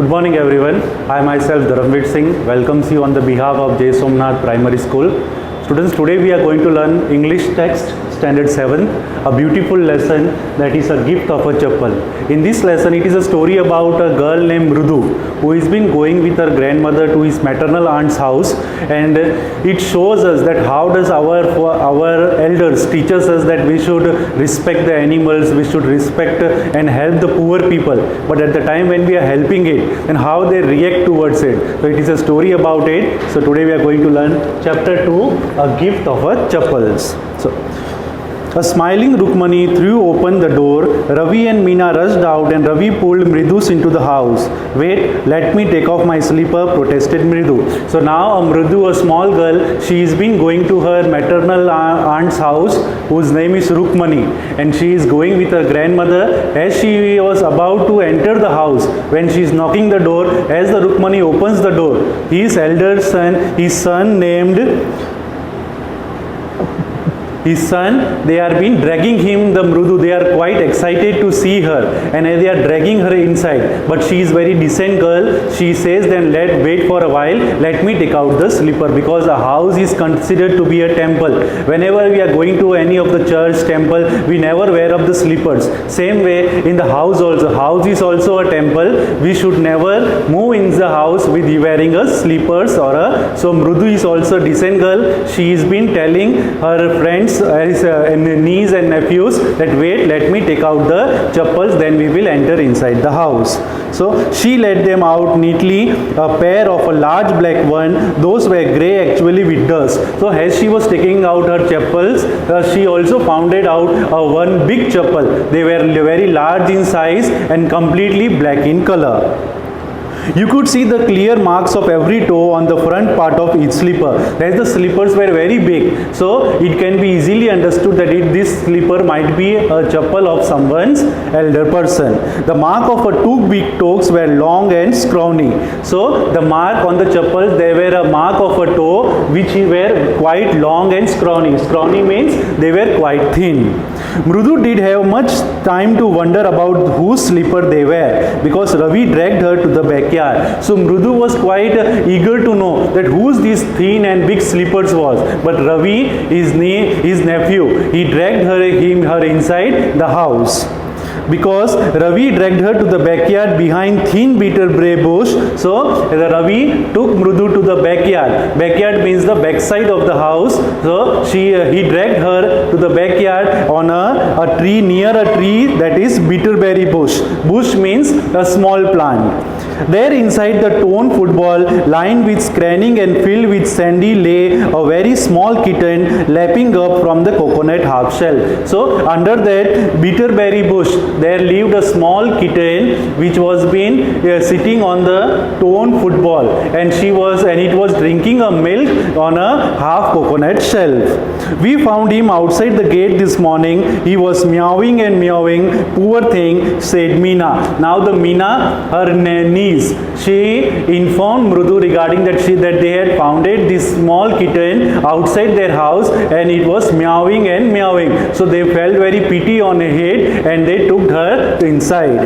Good morning everyone. I myself Dharamveer Singh welcomes you on the behalf of SOMNATH Primary School. Students, today we are going to learn English text standard 7, a beautiful lesson that is a gift of a chappal. In this lesson it is a story about a girl named Mrudu who has been going with her grandmother to his maternal aunt's house, and it shows us that how does our elders teach us that we should respect the animals, we should respect and help the poor people, but at the time when we are helping it, then how they react towards it. So it is a story about it. So today we are going to learn chapter 2, a gift of a chappals. So a smiling Rukmani threw open the door. Ravi and Meena rushed out and Ravi pulled Mridus into the house. Wait, let me take off my slipper, protested Mridu. So now Mridu, a small girl, she has been going to her maternal aunt's house whose name is Rukmani, and she is going with her grandmother. As she was about to enter the house, when she is knocking the door, as the Rukmani opens the door, his elder son, they are been dragging him, the Mrudu, they are quite excited to see her and they are dragging her inside. But she is very decent girl. She says, then wait for a while, let me take out the slipper, because a house is considered to be a temple. Whenever we are going to any of the church, temple, we never wear up the slippers. Same way in the house also. House is also a temple. We should never move in the house with wearing a slippers or a. So Mrudu is also a decent girl. She has been telling her friends, niece and nephews, that wait, let me take out the chappals, then we will enter inside the house. So she led them out neatly, a pair of a large black one. Those were grey actually with dust. So as she was taking out her chappals, she also found out one big chappal. They were very large in size and completely black in color. You could see the clear marks of every toe on the front part of each slipper. As the slippers were very big, so it can be easily understood that this slipper might be a chappal of someone's elder person. The mark of her two big toes were long and scrawny. So the mark on the chappals, they were a mark of a toe which were quite long and scrawny. Scrawny means they were quite thin. Mrudu did have much time to wonder about whose slipper they were, because Ravi dragged her to the backyard. So Mrudu was quite eager to know that whose these thin and big slippers was. But Ravi, his nephew, he dragged her inside the house. Because Ravi dragged her to the backyard behind thin bitterberry bush. So Ravi took Mrudu to the backyard. Backyard means the backside of the house. So he dragged her to the backyard on a tree, near a tree that is bitterberry bush. Bush means a small plant. There inside the torn football, lined with scranning and filled with sandy, lay a very small kitten lapping up from the coconut half shell. So under that bitterberry bush, there lived a small kitten which was been sitting on the torn football, and it was drinking a milk on a half coconut shelf. We found him outside the gate this morning. He was meowing and meowing. Poor thing, said Meena. Now the Meena, her niece, she informed Mrudu regarding that they had found this small kitten outside their house and it was meowing and meowing. So they felt very pity on it and they took her inside.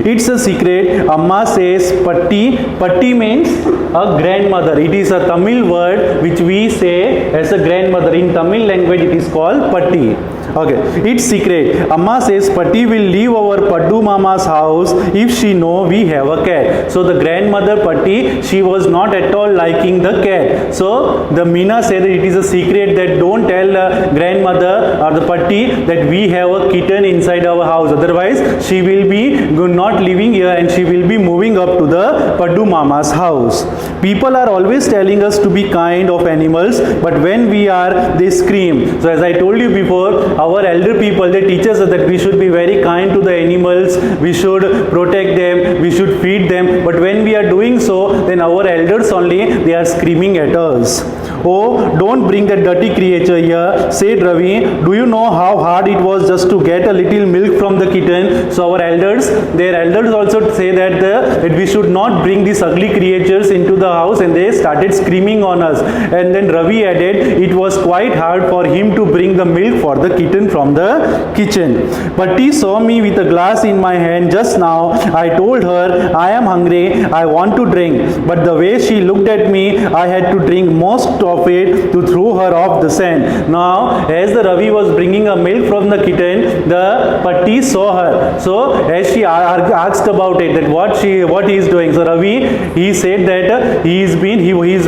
It's a secret. Amma says patti. Patti means a grandmother. It is a Tamil word which we say as a grandmother. In Tamil language it is called patti. Okay, it's secret. Amma says Patti will leave our Paddu Mama's house if she know we have a cat. So the grandmother Patti, she was not at all liking the cat. So the Meena said that it is a secret, that don't tell grandmother or the Patti that we have a kitten inside our house. Otherwise she will be not living here and she will be moving up to the Paddu Mama's house. People are always telling us to be kind of animals, but when we are, they scream. So as I told you before, our elder people, they teach us that we should be very kind to the animals, we should protect them, we should feed them, but when we are doing so, then our elders only, they are screaming at us. "Oh, don't bring that dirty creature here," said Ravi. "Do you know how hard it was just to get a little milk from the kitten?" So our elders, their elders also say that we should not bring these ugly creatures into the house, and they started screaming on us. And then Ravi added, it was quite hard for him to bring the milk for the kitten from the kitchen. But he saw me with a glass in my hand just now. I told her, I am hungry, I want to drink. But the way she looked at me, I had to drink most of it to throw her off the scent. Now, as the Ravi was bringing a milk from the kitten, the Patti saw her. So, as she asked about it, that what he is doing. So, Ravi, he said that he is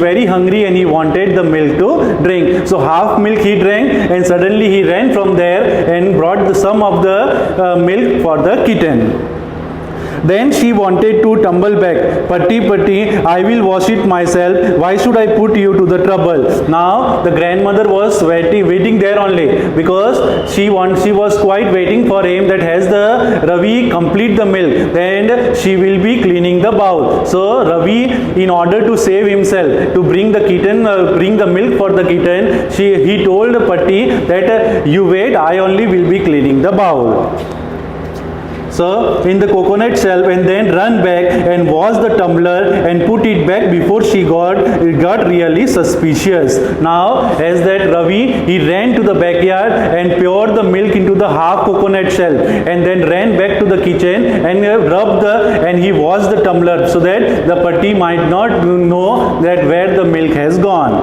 very hungry and he wanted the milk to drink. So, half milk he drank, and suddenly he ran from there and brought some of the milk for the kitten. Then she wanted to tumble back. "Patti, Patti, I will wash it myself. Why should I put you to the trouble?" Now the grandmother was waiting there only, because she was quite waiting for him, that has the Ravi complete the milk, then she will be cleaning the bowl. So Ravi, in order to save himself, to bring the kitten, bring the milk for the kitten, he told Patti that you wait, I only will be cleaning the bowl. So in the coconut shell, and then run back and wash the tumbler and put it back before she got really suspicious. Now as that Ravi, he ran to the backyard and poured the milk into the half coconut shell, and then ran back to the kitchen and and he washed the tumbler, so that the Patti might not know that where the milk has gone.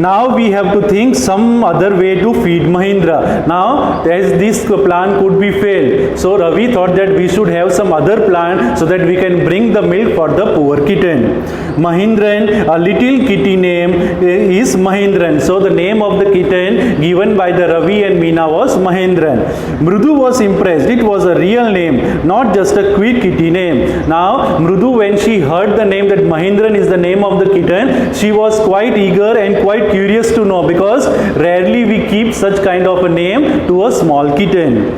Now we have to think some other way to feed Mahindra. Now as this plan could be failed, so Ravi thought that we should have some other plan so that we can bring the milk for the poor kitten. Mahindran, a little kitty name is Mahindran. So the name of the kitten given by the Ravi and Meena was Mahindran. Mrudu was impressed. It was a real name, not just a quick kitty name. Now Mrudu, when she heard the name that Mahindran is the name of the kitten, she was quite eager and quite curious to know, because rarely we keep such kind of a name to a small kitten.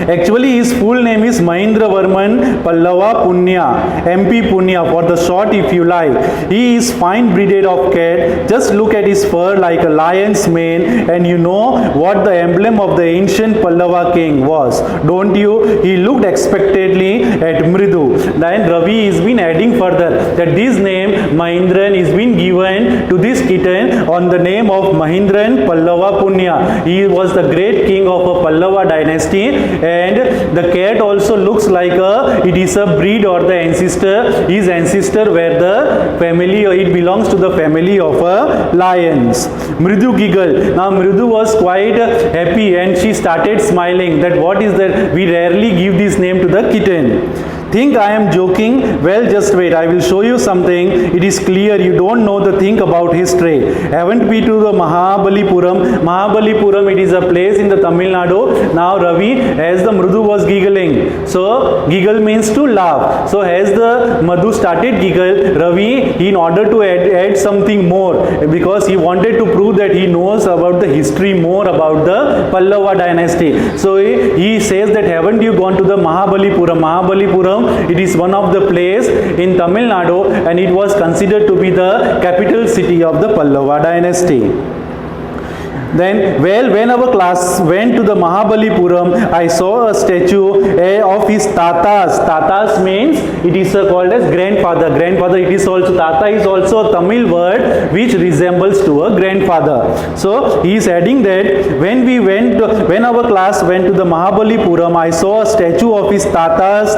Actually, his full name is Mahindra Varman Pallava Punya, MP Punya for the short if you like. He is fine breeded of cat. Just look at his fur like a lion's mane, and you know what the emblem of the ancient Pallava king was, don't you? He looked expectantly at Mridu. Then Ravi has been adding further that this name Mahindran is been given to this kitten on the name of Mahindran Pallava Punya. He was the great king of a Pallava dynasty, and the cat also looks like it is a breed or the ancestor. His ancestor were the family, or it belongs to the family of lions. Mridu giggled. Now Mridu was quite happy, and she started smiling that what is that, we rarely give this name to the kitten. Think I am joking? Well, just wait, I will show you something. It is clear you don't know the thing about history. Haven't been to the Mahabalipuram? Mahabalipuram, it is a place in the Tamil Nadu. Now Ravi, as the Mrudu was giggling, so giggle means to laugh. So as the Madhu started giggle, Ravi, in order to add something more, because he wanted to prove that he knows about the history more about the Pallava dynasty. So he says that haven't you gone to the Mahabalipuram? Mahabalipuram, it is one of the place in Tamil Nadu, and it was considered to be the capital city of the Pallava dynasty. Then, when our class went to the Mahabalipuram, I saw a statue of his tatas. Tatas means it is called as grandfather. Grandfather, it is also, tata is also a Tamil word which resembles to a grandfather. So he is adding that when our class went to the Mahabalipuram, I saw a statue of his tatas,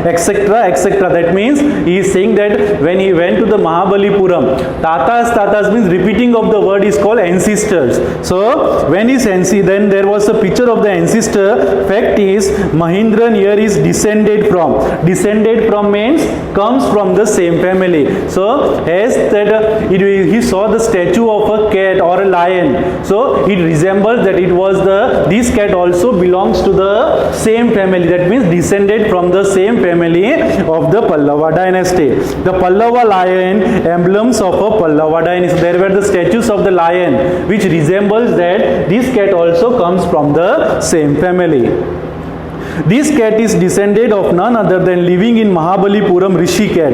etc., etc. That means he is saying that when he went to the Mahabalipuram, tatas means repeating of the word is called ancestors. So when is then there was a picture of the ancestor. Fact is, Mahindran here is descended from. Descended from means comes from the same family. So as that he saw the statue of a cat or a lion, so it resembles that it was this cat also belongs to the same family. That means descended from the same family of the Pallava dynasty. The Pallava lion, emblems of a Pallava dynasty. There were the statues of the lion which resembles that this cat also comes from the same family. This cat is descended of none other than living in Mahabalipuram Rishi cat.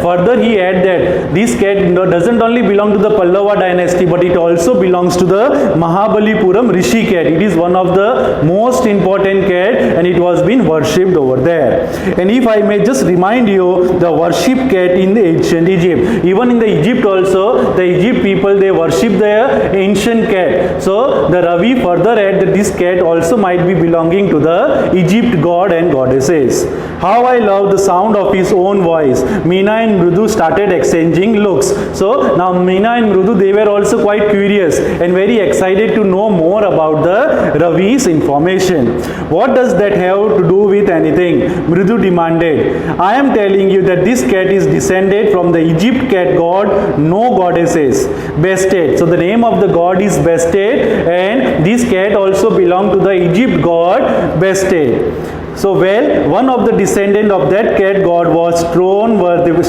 Further he add that this cat doesn't only belong to the Pallava dynasty, but it also belongs to the Mahabalipuram Rishi cat. It is one of the most important cat, and it was been worshipped over there. And if I may just remind you, the worship cat in the ancient Egypt, even in the Egypt also, the Egypt people, they worship the ancient cat. So the Ravi further add that this cat also might be belonging to the Egypt god and goddesses. How I love the sound of his own voice. Meena and Mrudu started exchanging looks. So now Meena and Mrudu, they were also quite curious and very excited to know more about the Ravi's information. What does that have to do with anything? Mrudu demanded. I am telling you that this cat is descended from the Egypt cat god, no goddesses, Bested. So the name of the god is Bested, and this cat also belonged to the Egypt god Bested. So one of the descendant of that cat god was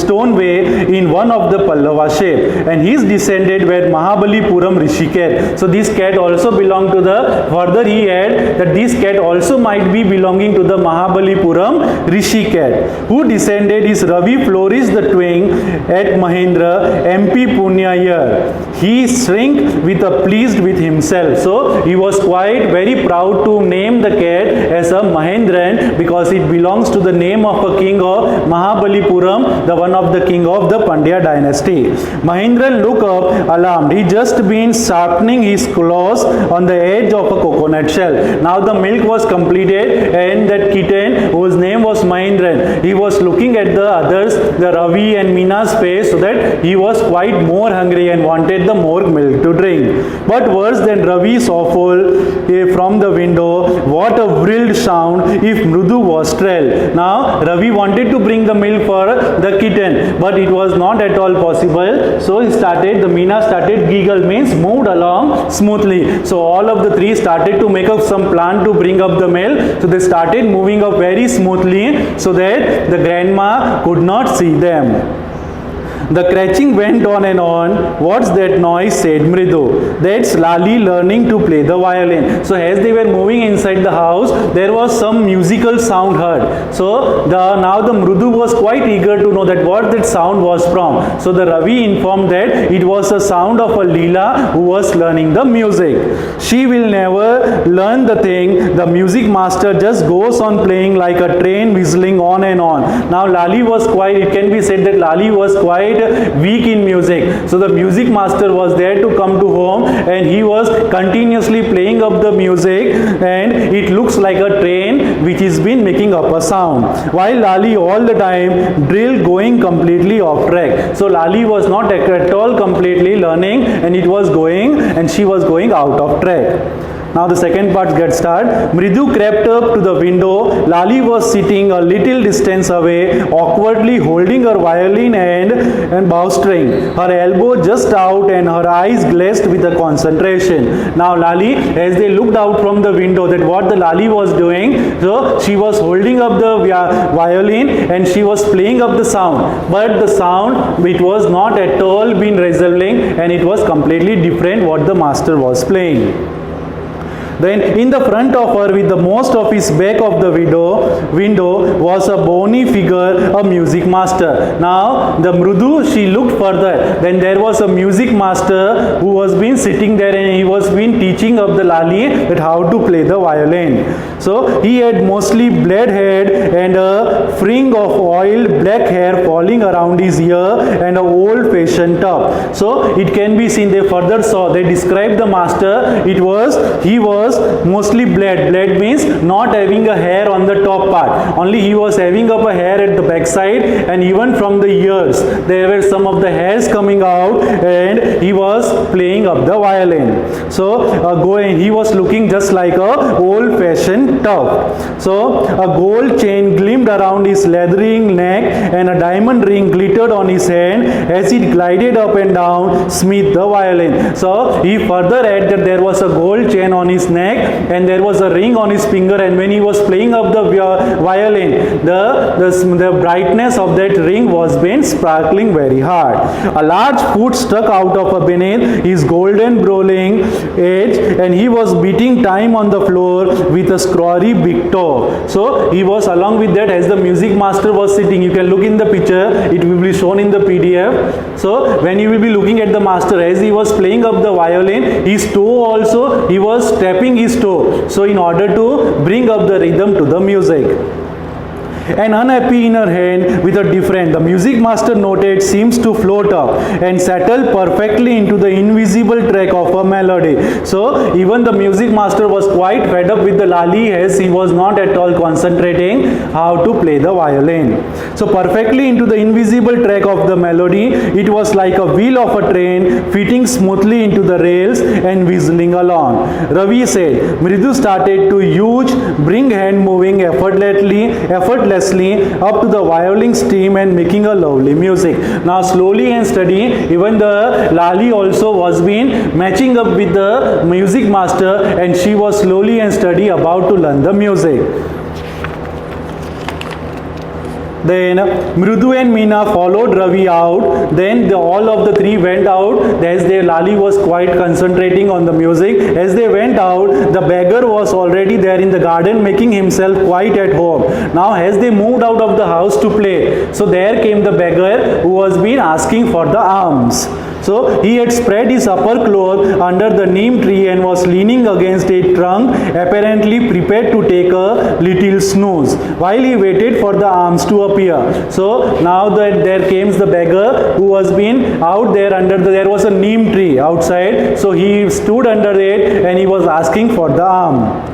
Stoneway in one of the Pallava shape, and his descendant were Mahabalipuram Rishi cat. So this cat also belonged to the, further he had that this cat also might be belonging to the Mahabalipuram Rishi cat. Who descended is Ravi flourished the twig at Mahendra, MP Punya year. He shrank with a pleased with himself. So he was quite very proud to name the cat as a Mahendran, because it belongs to the name of a king of Mahabalipuram, the one of the king of the Pandya dynasty. Mahendran looked up alarmed. He just been sharpening his claws on the edge of a coconut shell. Now the milk was completed, and that kitten whose name was Mahendran, he was looking at the others, the Ravi and Meena's face, so that he was quite more hungry and wanted the more milk to drink. But worse than Ravi's awful from the window, what a thrilled sound if Mrudu was trailed. Now Ravi wanted to bring the milk for the kitten, but it was not at all possible. So the Meena started giggle, means moved along smoothly. So all of the three started to make up some plan to bring up the milk. So they started moving up very smoothly so that the grandma could not see them. The scratching went on and on. What's that noise? Said Mridu. That's Lali learning to play the violin. So as they were moving inside the house, there was some musical sound heard. So now the Mrudu was quite eager to know that what that sound was from. So the Ravi informed that it was a sound of a Leela who was learning the music. She will never learn the thing. The music master just goes on playing like a train whistling on and on. Now Lali was quite, it can be said that Lali was quite weak in music. So the music master was there to come to home, and he was continuously playing up the music, and it looks like a train which has been making up a sound. While Lali all the time drilled going completely off track. So Lali was not at all completely learning, and it was going, and she was going out of track. Now the second part gets started. Mridu crept up to the window. Lali was sitting a little distance away, awkwardly holding her violin and bowstring, her elbow just out and her eyes glazed with a concentration. Now Lali, as they looked out from the window, that what the Lali was doing, so she was holding up the violin and she was playing up the sound. But the sound, it was not at all been resembling, and it was completely different what the master was playing. Then in the front of her, with the most of his back of the window was a bony figure, a music master. Now the Mrudu, she looked further. Then there was a music master who was been sitting there, and he was been teaching of the Lali that how to play the violin. So he had mostly blade head and a fringe of oiled black hair falling around his ear and an old-fashioned top. So it can be seen, they further saw, they described the master, he was mostly blade. Blade means not having a hair on the top part, only he was having up a hair at the back side, and even from the ears there were some of the hairs coming out, and he was playing up the violin. So he was looking just like a old-fashioned top. So a gold chain gleamed around his leathering neck, and a diamond ring glittered on his hand as he glided up and down Smith the violin. So he further added that there was a gold chain on his neck and there was a ring on his finger, and when he was playing up the violin, the brightness of that ring was been sparkling very hard. A large foot stuck out of beneath his golden bowling edge stage and he was beating time on the floor with a scrawny big toe. So he was along with that, as the music master was sitting. You can look in the picture, it will be shown in the PDF. So when you will be looking at the master, as he was playing up the violin, his toe also, he was tapping his toe. So in order to bring up the rhythm to the music. An unhappy inner hand with a different, the music master noted, seems to float up and settle perfectly into the invisible track of a melody. So even the music master was quite fed up with the lali, as he was not at all concentrating how to play the violin. So perfectly into the invisible track of the melody, it was like a wheel of a train fitting smoothly into the rails and whistling along. Ravi said, Mridu started to huge, bring hand moving effortlessly up to the violin stem and making a lovely music. Now slowly and steady, even the lali also was been matching up with the music master, and she was slowly and steady about to learn the music. Then Mridu and Meena followed Ravi out. Then all of the three went out, as their lali was quite concentrating on the music. As they went out, the beggar was already there in the garden, making himself quite at home. Now as they moved out of the house to play, so there came the beggar who was been asking for the alms. So he had spread his upper cloth under the neem tree and was leaning against a trunk, apparently prepared to take a little snooze, while he waited for the alms to appear. So now that there came the beggar who was been out there under there was a neem tree outside. So he stood under it and he was asking for the alms.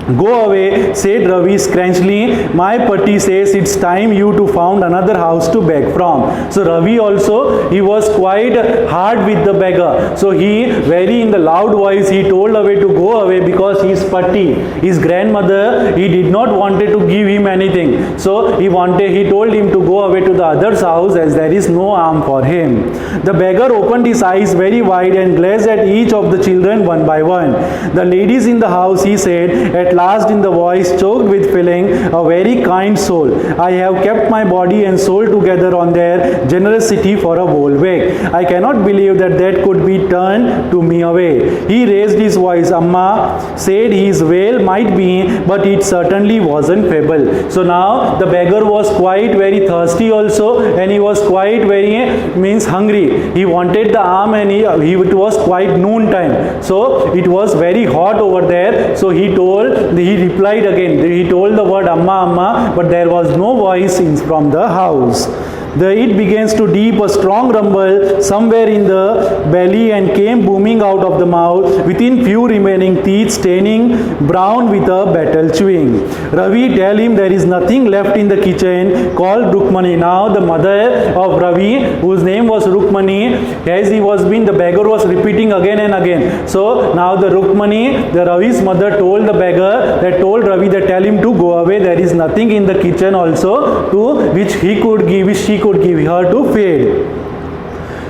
Go away, said Ravi scrunchily. My patti says it's time you to found another house to beg from. So Ravi also, he was quite hard with the beggar. So he very in the loud voice, he told away to go away, because his patti, his grandmother, he did not wanted to give him anything. So he told him to go away to the other's house, as there is no arm for him. The beggar opened his eyes very wide and glanced at each of the children one by one. The ladies in the house, he said, at last in the voice choked with feeling, a very kind soul. I have kept my body and soul together on their generosity for a whole week. I cannot believe that could be turned to me away. He raised his voice. Amma said his wail might be, but it certainly wasn't feeble. So now the beggar was quite very thirsty also, and he was quite very hungry. He wanted the arm, and it was quite noon time. So it was very hot over there. So he replied again. He told the word Amma, Amma, but there was no voice from the house. It begins to deep a strong rumble somewhere in the belly and came booming out of the mouth, within few remaining teeth staining brown with a battle chewing. Ravi, tell him there is nothing left in the kitchen, called Rukmani. Now the mother of Ravi, whose name was Rukmani, as he was being, the beggar was repeating again and again. So now the Rukmani, the Ravi's mother, told the beggar, told Ravi that tell him to go away, there is nothing in the kitchen also to which she could give her to feed.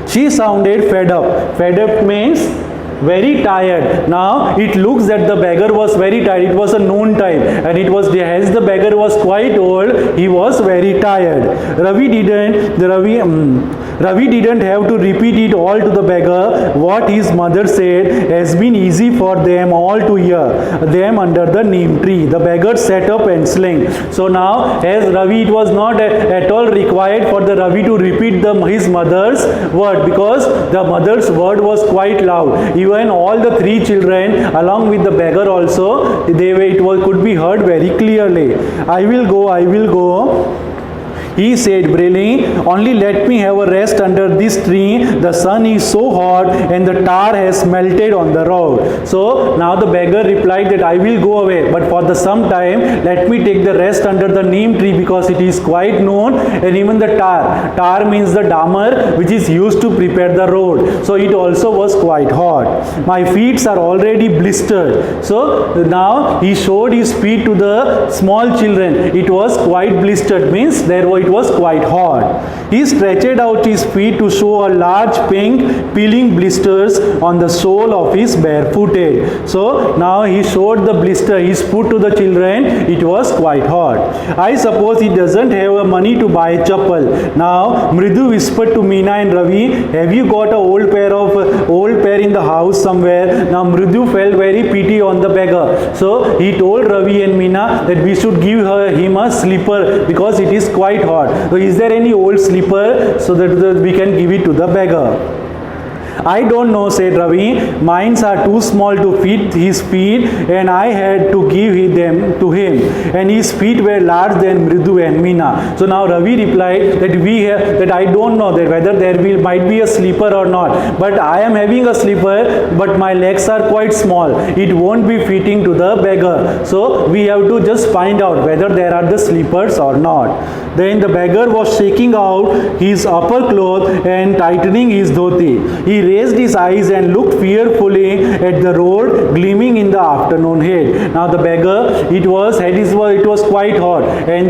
She sounded fed up. Fed up means very tired. Now it looks that the beggar was very tired. It was a noon time, and it was, as the beggar was quite old, he was very tired. Ravi didn't have to repeat it all to the beggar. What his mother said has been easy for them all to hear. Them under the neem tree. The beggar sat up and sling. So now, as Ravi, it was not at all required for the Ravi to repeat his mother's word, because the mother's word was quite loud. Even all the three children, along with the beggar also, could be heard very clearly. I will go. He said bravely, only let me have a rest under this tree. The sun is so hot and the tar has melted on the road. So now the beggar replied that I will go away, but for some time let me take the rest under the neem tree, because it is quite known, and even the tar means the damar which is used to prepare the road. So it also was quite hot. My feet are already blistered. So now he showed his feet to the small children. It was quite blistered, means it it was quite hot. He stretched out his feet to show a large pink peeling blisters on the sole of his barefooted. So now he showed the blister, his foot to the children. It was quite hot. I suppose he doesn't have money to buy a chappal. Now Mridu whispered to Meena and Ravi, have you got a old pair in the house somewhere? Now Mridu felt very pity on the beggar. So he told Ravi and Meena that we should give him a slipper because it is quite hot. So is there any old slipper so that we can give it to the beggar? I don't know, said Ravi. Mine are too small to fit his feet and I had to give them to him. And his feet were larger than Mridu and Meena. So now Ravi replied that I don't know that whether might be a slipper or not. But I am having a slipper, but my legs are quite small. It won't be fitting to the beggar. So we have to just find out whether there are the slippers or not. Then the beggar was shaking out his upper cloth and tightening his dhoti. He raised his eyes and looked fearfully at the road gleaming in the afternoon heat. Now the beggar, it was quite hot, and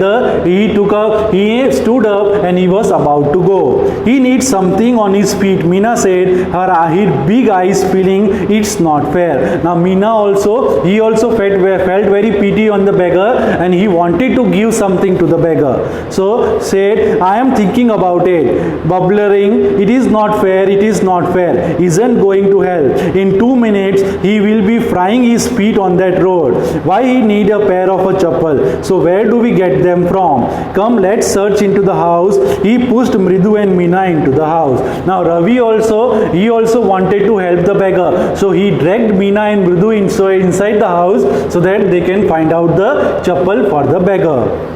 he stood up and he was about to go. He needs something on his feet. Meena said, her big eyes feeling it's not fair. Now Meena also felt very pity on the beggar and he wanted to give something to the beggar. So said, I am thinking about it. Bubbling, it is not fair, it is not fair. Isn't going to help. In 2 minutes, he will be frying his feet on that road. Why he need a pair of a chappal? So where do we get them from? Come, let's search into the house. He pushed Mridu and Meena into the house. Now Ravi also wanted to help the beggar. So he dragged Meena and Mridu inside the house so that they can find out the chappal for the beggar.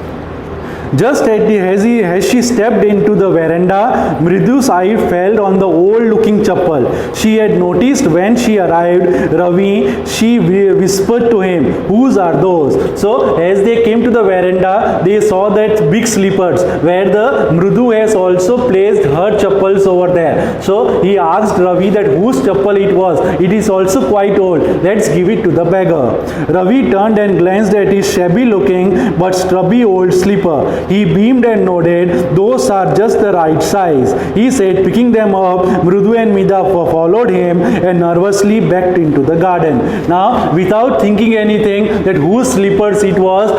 Just as she stepped into the veranda, Mridu's eye fell on the old-looking chappal. She had noticed when she arrived, Ravi, she whispered to him, whose are those? So as they came to the veranda, they saw that big slippers where the Mridu has also placed her chappals over there. So he asked Ravi that whose chappal it was. It is also quite old. Let's give it to the beggar. Ravi turned and glanced at his shabby-looking but stubby old slipper. He beamed and nodded, those are just the right size. He said, picking them up. Mridu and Meena followed him and nervously backed into the garden. Now, without thinking anything that whose slippers it was,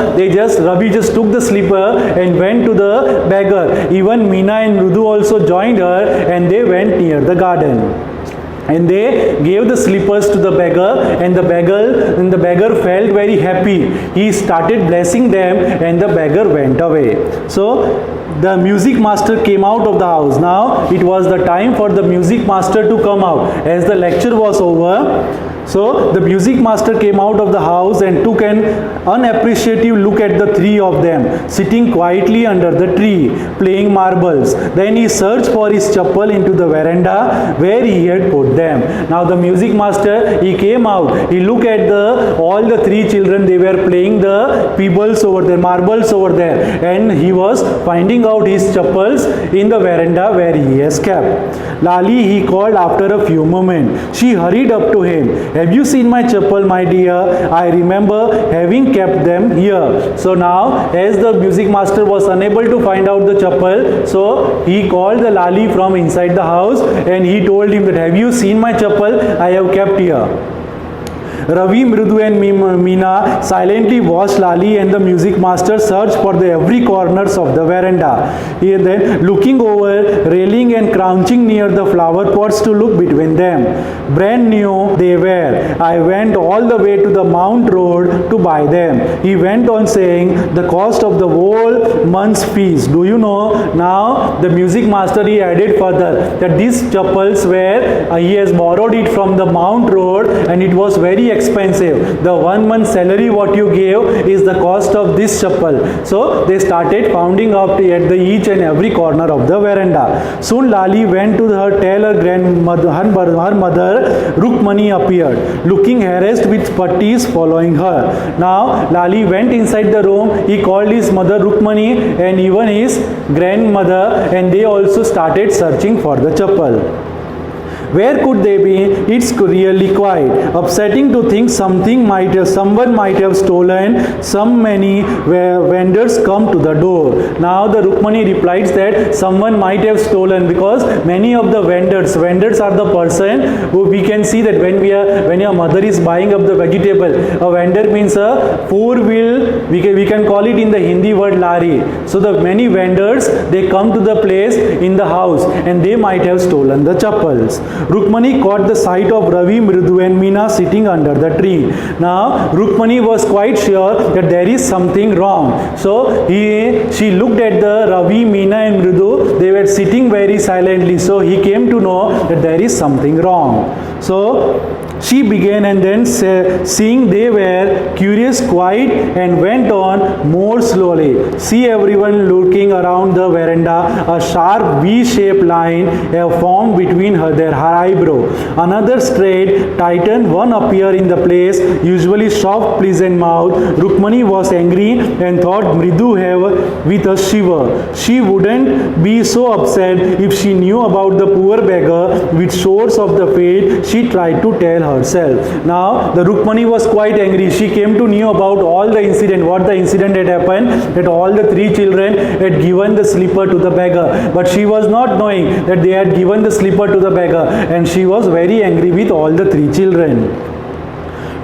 Ravi just took the slipper and went to the beggar. Even Meena and Mridu also joined her and they went near the garden. And they gave the slippers to the beggar, and the beggar felt very happy. He started blessing them and the beggar went away. So the music master came out of the house. Now it was the time for the music master to come out as the lecture was over. So the music master came out of the house and took an unappreciative look at the three of them sitting quietly under the tree playing marbles. Then he searched for his chappal into the veranda where he had put them. Now the music master, he came out, he looked at all the three children. They were playing the pebbles over there, marbles over there, and he was finding out his chappals in the veranda where he has kept. Lali, he called after a few moments. She hurried up to him. Have you seen my chappal, my dear? I remember having kept them here. So now, as the music master was unable to find out the chappal, so he called the Lali from inside the house and he told him that, have you seen my chappal? I have kept here. Ravi, Mridu and Meena silently watched Lali and the music master search for every corners of the veranda. He then, looking over, railing and crouching near the flower pots to look between them. Brand new they were. I went all the way to the Mount Road to buy them. He went on saying, the cost of the whole month's fees. Do you know? Now the music master, he added further that these chappals were, he has borrowed it from the Mount Road and it was very expensive. The 1 month salary what you gave is the cost of this chappal. So they started pounding up at each and every corner of the veranda. Soon Lali went to tell her grandmother, her mother. Rukmani appeared, looking harassed with putties following her. Now Lali went inside the room. He called his mother Rukmani and even his grandmother, and they also started searching for the chappal. Where could they be? It's really quiet. Upsetting to think someone might have stolen. Some many vendors come to the door. Now the Rukmani replies that someone might have stolen, because many of the vendors are the person who we can see that when your mother is buying up the vegetable, a vendor means a four-wheel, we can call it in the Hindi word lari. So the many vendors, they come to the place in the house and they might have stolen the chappals. Rukmani caught the sight of Ravi, Mridu and Meena sitting under the tree. Now Rukmani was quite sure that there is something wrong. So she looked at the Ravi, Meena and Mridu. They were sitting very silently. So he came to know that there is something wrong. So she began, and then seeing they were curious, quiet, and went on more slowly. See everyone looking around the veranda. A sharp V-shaped line have formed between their eyebrow. Another straight, tightened one appeared in the place, usually soft, pleasant mouth. Rukmani was angry and thought Mridu have with a shiver. She wouldn't be so upset if she knew about the poor beggar with source of the fate. She tried to tell herself. Now the Rukmani was quite angry. She came to know about all the incident, what the incident had happened, that all the three children had given the slipper to the beggar, but she was not knowing that they had given the slipper to the beggar, and she was very angry with all the three children.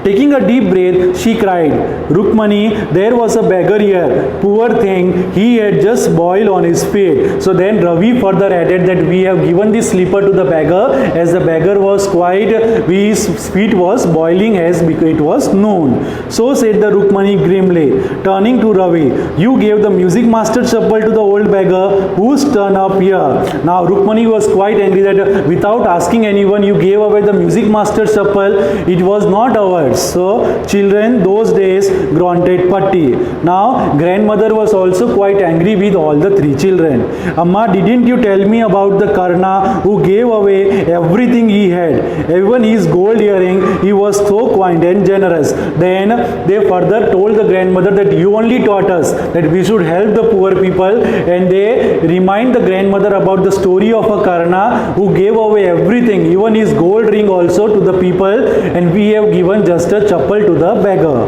Taking a deep breath, she cried, Rukmani, there was a beggar here. Poor thing, he had just boiled on his feet. So then Ravi further added that we have given this slipper to the beggar, as the beggar was quite, his feet was boiling as it was noon. So said the Rukmani grimly, turning to Ravi, you gave the music master chappal to the old beggar, whose turn up here? Now Rukmani was quite angry that without asking anyone, you gave away the music master chappal. It was not ours. So children those days grunted patti. Now grandmother was also quite angry with all the three children. Amma, didn't you tell me about the Karna who gave away everything he had, even his gold earring? He was so kind and generous. Then they further told the grandmother that you only taught us that we should help the poor people, and they remind the grandmother about the story of a Karna who gave away everything, even his gold ring also, to the people, and we have given just a chappal to the beggar.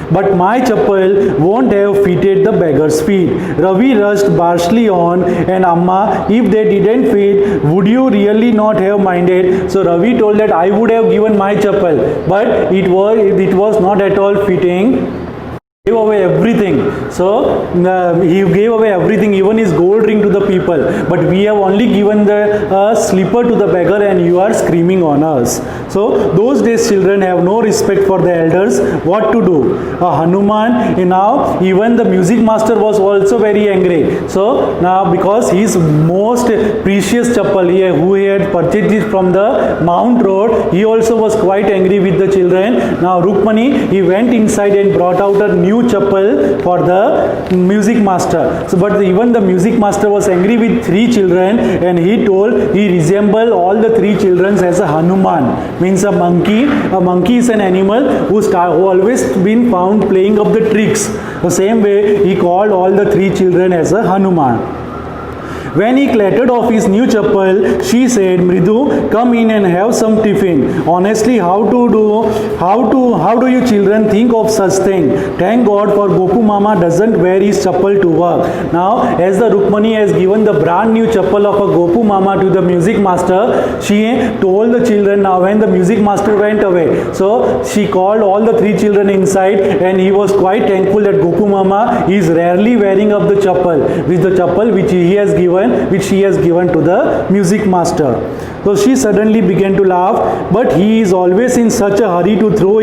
But my chappal won't have fitted the beggar's feet. Ravi rushed harshly on, and Amma, if they didn't fit, would you really not have minded? So Ravi told that I would have given my chappal, but it was not at all fitting. Gave away everything. So he gave away everything, even his gold ring, to the people, but we have only given the slipper to the beggar, and you are screaming on us. So those days children have no respect for the elders. What to do? Hanuman, now even the music master was also very angry. So now, because his most precious chappal who he had purchased it from the Mount Road, he also was quite angry with the children. Now Rukmani, he went inside and brought out a new chappal for the music master. So but even the music master was angry with three children, and he told he resembled all the three children as a Hanuman, means a monkey. A monkey is an animal who always been found playing up the tricks. The same way he called all the three children as a Hanuman. When he clattered off his new chappal, she said, Mridu, come in and have some tiffin. Honestly, how do you children think of such thing? Thank God for Gopu Mama doesn't wear his chappal to work. Now, as the Rukmani has given the brand new chappal of a Gopu Mama to the music master, she told the children, now when the music master went away, so she called all the three children inside, and he was quite thankful that Gopu Mama is rarely wearing up the chappal, with the chappal which she has given to the music master. So she suddenly began to laugh, but he is always in such a hurry to throw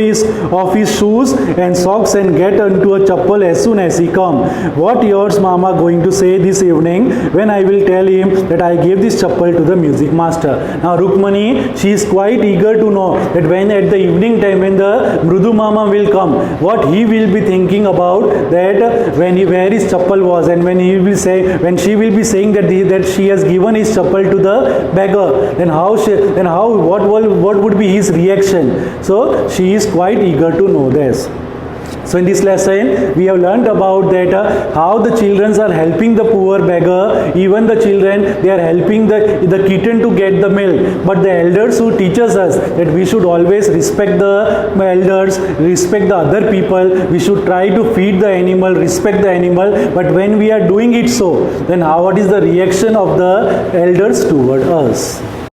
off his shoes and socks and get into a chappal as soon as he come. What yours Mama going to say this evening when I will tell him that I gave this chappal to the music master? Now Rukmani, she is quite eager to know that when at the evening time, when the Mrudu Mama will come, what he will be thinking about, that where his chappal was, and when she will be saying that she has given his chappal to the beggar, then what would be his reaction? So she is quite eager to know this. So in this lesson, we have learnt about that how the children are helping the poor beggar. Even the children, they are helping the kitten to get the milk. But the elders who teaches us that we should always respect the elders, respect the other people. We should try to feed the animal, respect the animal. But when we are doing it so, then what is the reaction of the elders toward us?